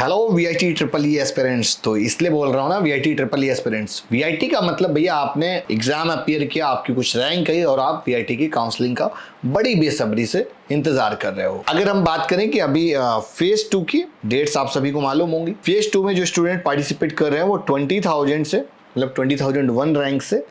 Hello VIT triple E aspirants. तो इसलिए बोल रहा हूँ ना VIT triple E aspirants. VIT का मतलब भैया आपने एग्जाम अपीयर किया, आपकी कुछ रैंक आई और आप वीआईटी की काउंसलिंग का बड़ी बेसब्री से इंतजार कर रहे हो। अगर हम बात करें कि अभी फेज 2 की डेट्स आप सभी को मालूम होंगी। फेज 2 में जो स्टूडेंट पार्टिसिपेट कर रहे हैं वो 20,000 से मतलब 20,001 रैंक से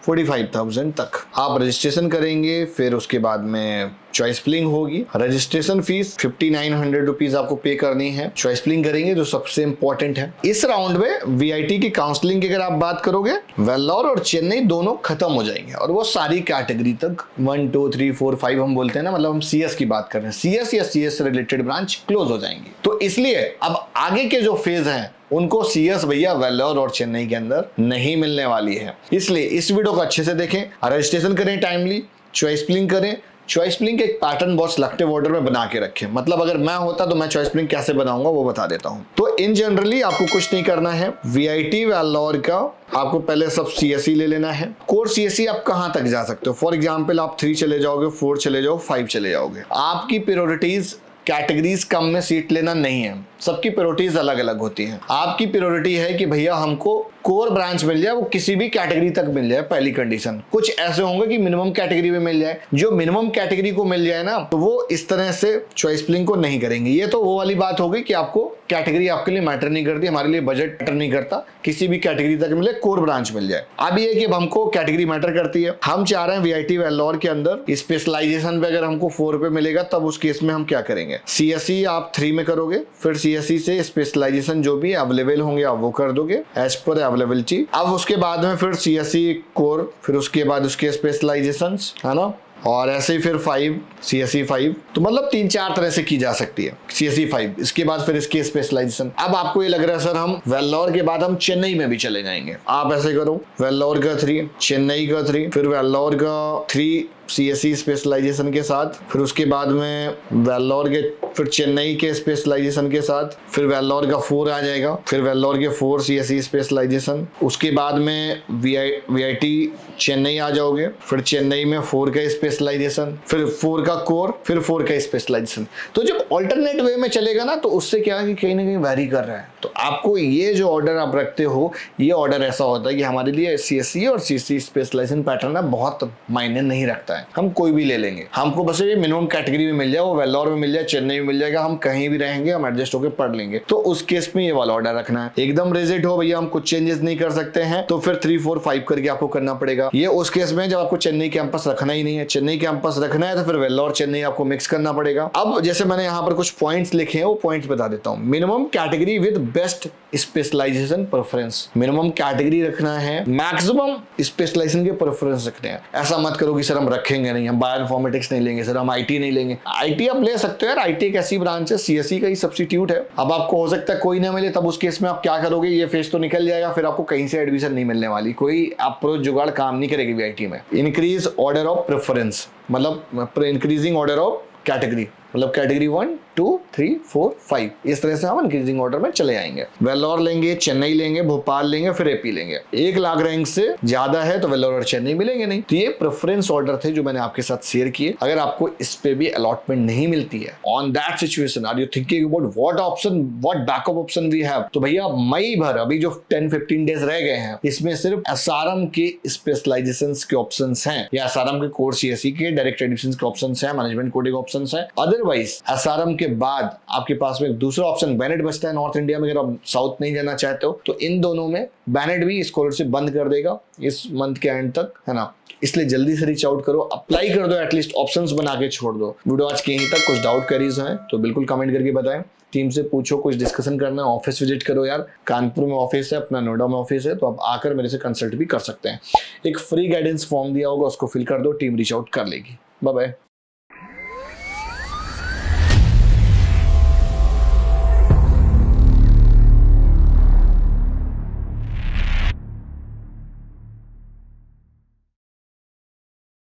45,000 तक आप रजिस्ट्रेशन करेंगे। फिर उसके बाद में चॉइस फिलिंग होगी। रजिस्ट्रेशन फीस 5900 रुपीज आपको पे करनी है। चॉइस फिलिंग करेंगे जो सबसे इंपॉर्टेंट है। इस राउंड में वीआईटी की काउंसलिंग की अगर आप बात करोगे, वेल्लोर और चेन्नई दोनों खत्म हो जाएंगे और वो सारी कैटेगरी तक 1 2 3 4 5 हम बोलते हैं ना, मतलब हम सीएस की बात कर रहे हैं, सीएस या सीएस से रिलेटेड ब्रांच क्लोज हो जाएंगी। तो इसलिए अब आगे के जो फेज हैं उनको सीएस भैया वेल्लोर और चेन्नई के अंदर नहीं मिलने वाली है। इसलिए इस वीडियो को अच्छे से देखें, रजिस्ट्रेशन करें टाइमली, चॉइस फिलिंग करें। चॉइस फिलिंग के एक पैटर्न बहुत सिलेक्टिव ऑर्डर में बना के रखें। मतलब अगर मैं होता तो मैं चॉइस फिलिंग कैसे बनाऊंगा वो बता देता हूं। तो इन जनरली आपको कुछ नहीं करना है। वीआईटी वेल्लोर का आपको पहले सब सीएसई ले लेना है। कोर सीएसई आप कहां तक जा सकते हो? फॉर एग्जांपल आप 3 चले जाओगे, 4 चले जाओ, 5 चले जाओगे। आपकी प्रायोरिटीज कैटेगरीज कम में सीट लेना नहीं है, सबकी प्रायोरिटीज अलग अलग होती हैं। आपकी प्रायोरिटी है कि भैया हमको कोर ब्रांच मिल जाए, वो किसी भी कैटेगरी तक मिल जाए, पहली कंडीशन। कुछ ऐसे होंगे कि मिनिमम कैटेगरी में मिल जाए। जो मिनिमम कैटेगरी को मिल जाए ना, तो वो इस तरह से चॉइस फिलिंग को नहीं करेंगे। ये तो वो वाली बात होगी कि आपको कैटेगरी आपके लिए मैटर नहीं करती, हमारे लिए बजट मैटर नहीं करता, किसी भी कैटेगरी तक मिले, कोर ब्रांच मिल जाए। अब ये कि हमको कैटेगरी मैटर करती है। हम चाह रहे हैं वीआईटी वेल्लोर के अंदर स्पेशलाइजेशन पे अगर हमको 4 पे मिलेगा तब उस केस में हम क्या करेंगे, सीएसई आप 3 में करोगे, फिर सीएसई से स्पेशलाइजेशन जो भी अवेलेबल होंगे आप वो कर दोगे एज पर अवेलेबिलिटी। अब उसके बाद में फिर सीएसई कोर, फिर उसके बाद उसके स्पेशलाइजेशंस, है ना, और ऐसे ही फिर 5 सीएसई 5। तो मतलब 3-4 तरह से की जा सकती है। सीएसई 5 इसके बाद फिर इसके स्पेशलाइजेशन। अब आपको ये लग रहा है सर हम वेल्लोर के बाद हम चेन्नई में भी चले जाएंगे। आप ऐसे करो, वेल्लोर का 3, चेन्नई का 3, फिर वेल्लोर का 3 सीएसई स्पेशलाइजेशन के साथ, फिर उसके बाद में वेल्लोर के, फिर चेन्नई के स्पेशलाइजेशन के साथ, फिर वेल्लोर का 4 आ जाएगा, फिर वेल्लोर के 4 सीएसई स्पेशलाइजेशन। उसके बाद में वीआईटी चेन्नई आ जाओगे, फिर चेन्नई में 4 का स्पेशलाइजेशन, फिर 4 का कोर, फिर 4 का स्पेशलाइजेशन। तो जब ऑल्टरनेट वे में चलेगा ना, तो उससे क्या है कि कहीं ना कहीं वैरी कर रहा है। तो आपको ये जो ऑर्डर आप रखते हो, ये ऑर्डर ऐसा होता है कि हमारे लिए सीएसई और सीएसई स्पेशलाइजेशन पैटर्न ना बहुत मायने नहीं रखता है। हम कोई भी ले लेंगे, हमको बस ये मिनिमम कैटेगरी में मिल जाए, वो वेल्लोर में मिल जाए, चेन्नई में मिल जाएगा, हम कहीं भी रहेंगे, हम एडजस्ट होकर पढ़ लेंगे। तो उस केस में ये वाला ऑर्डर रखना है। एकदम रिजिड हो भैया हम कुछ चेंजेस नहीं कर सकते हैं, तो फिर 3 4 5 करके आपको करना पड़ेगा। ये उस केस में जब आपको चेन्नई कैंपस रखना ही नहीं है। चेन्नई कैंपस रखना है तो फिर वेल्लोर चेन्नई आपको मिक्स करना पड़ेगा। अब जैसे मैंने यहाँ पर कुछ पॉइंट्स लिखे हैं, वो पॉइंट्स बता देता हूँ। Minimum category with best specialization preference, minimum category रखना है, मैक्सिमम स्पेशलाइजेशन के प्रेफरेंस रखने हैं। ऐसा मत करो कि सर हम रखेंगे नहीं, हम बायोइन्फॉर्मेटिक्स नहीं लेंगे, सर हम आईटी नहीं लेंगे। आईटी आप ले सकते हो यार, आईटी एक ऐसी ब्रांच है, सीएसई का ही सब्स्टिट्यूट है। अब आपको हो सकता है कोई ना मिले, तब उस केस में आप क्या करोगे, ये फेज तो निकल जाएगा, फिर आपको कहीं से एडमिशन नहीं मिलने वाली, कोई अप्रोच जुगाड़ काम नहीं करेगी वीआईटी में। इंक्रीज ऑर्डर ऑफ प्रेफरेंस, मतलब इंक्रीजिंग ऑर्डर ऑफ कैटेगरी, मतलब कैटेगरी 1 2 3 4 5 इस तरह से हम इंक्रीजिंग ऑर्डर में चले आएंगे। वेल्लोर लेंगे, चेन्नई लेंगे, भोपाल लेंगे, फिर एपी लेंगे। 1 लाख रैंक से ज्यादा है तो वेल्लोर और चेन्नई मिलेंगे नहीं। तो ये प्रेफरेंस ऑर्डर थे जो मैंने आपके साथ शेयर किए। अगर आपको इस पे भी अलॉटमेंट नहीं मिलती है, on that situation are you thinking about what option, what backup option we have, तो भैया मई भर अभी जो 10-15 डेज रह गए हैं, इसमें सिर्फ एसआरएम के स्पेशलाइजेशंस के ऑप्शंस हैं, या एसआरएम के कोर सीएसई के डायरेक्ट एडमिशन के ऑप्शंस हैं, मैनेजमेंट कोडिंग ऑप्शंस हैं। अदरवाइज एसआरएम के बाद आपके पास में एक दूसरा ऑप्शन बेनेट बचता है नॉर्थ इंडिया में। अगर आप साउथ नहीं जाना चाहते हो तो इन दोनों में बेनेट भी स्कॉलरशिप बंद कर देगा इस मंथ के एंड तक, है ना। इसलिए जल्दी से रीच आउट करो, अप्लाई कर दो, एटलीस्ट ऑप्शंस बना के छोड़ दो। वीडियो आज के यहीं तक। कुछ डाउट क्वेरीज हैं तो बिल्कुल कमेंट करके बताएं, टीम से पूछो, कुछ डिस्कशन करना है, ऑफिस विजिट करो यार। कानपुर में ऑफिस है अपना, नोएडा में ऑफिस है, तो आप आकर मेरे से कंसल्ट भी कर सकते हैं। एक फ्री गाइडेंस फॉर्म दिया होगा, उसको फिल कर दो, टीम रीच आउट कर लेगी। Bye bye.